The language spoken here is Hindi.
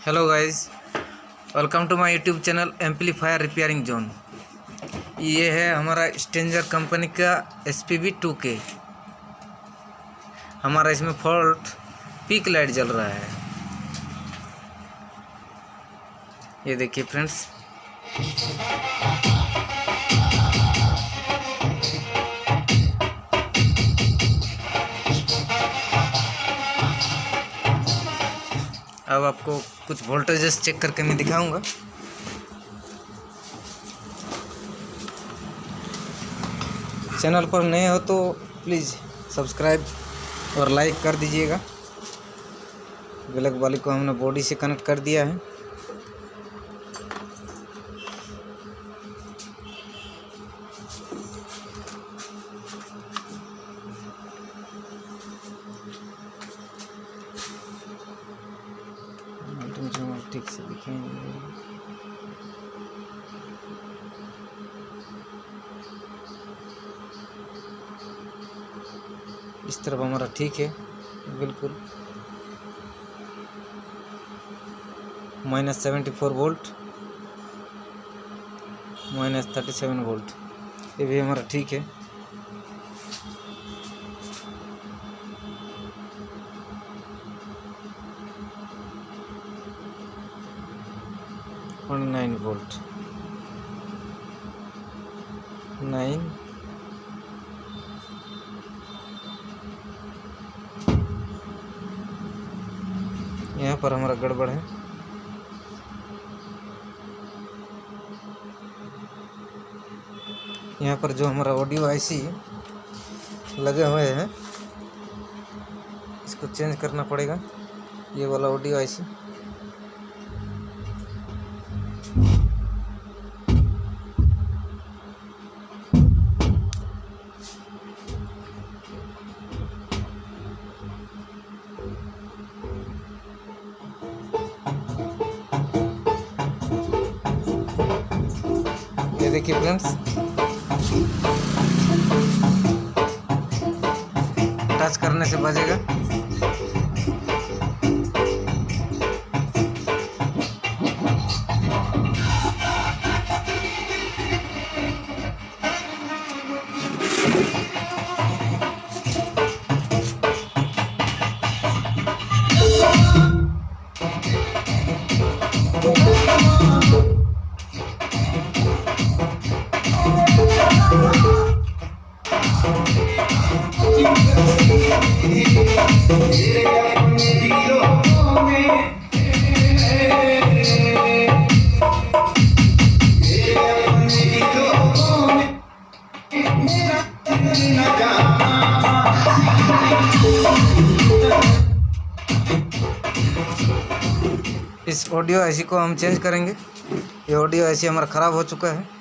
Hello guys, welcome to my YouTube channel amplifier repairing zone. ये है हमारा स्टेंजर कंपनी का SPB 2K। हमारा इसमें फॉल्ट पीक लाइट जल रहा है। ये देखिए फ्रेंड्स, अब आपको कुछ वोल्टेजेस चेक करके मैं दिखाऊंगा। चैनल पर नए हो तो प्लीज़ सब्सक्राइब और लाइक कर दीजिएगा। ब्लैक वाली को हमने बॉडी से कनेक्ट कर दिया है। ठीक से दिखाएंगे। इस तरफ हमारा ठीक है, बिल्कुल -74 वोल्ट, -37 वोल्ट, ये भी हमारा ठीक है। और 9 वोल्ट, 9 यहाँ पर हमारा गड़बड़ है। यहाँ पर जो हमारा ऑडियो IC लगे हुए हैं, इसको चेंज करना पड़ेगा। ये वाला ऑडियो IC ये देखिए फ्रेंड्स, टच करने से बजेगा। इस ऑडियो IC को हम चेंज करेंगे। ये ऑडियो IC हमारा ख़राब हो चुका है।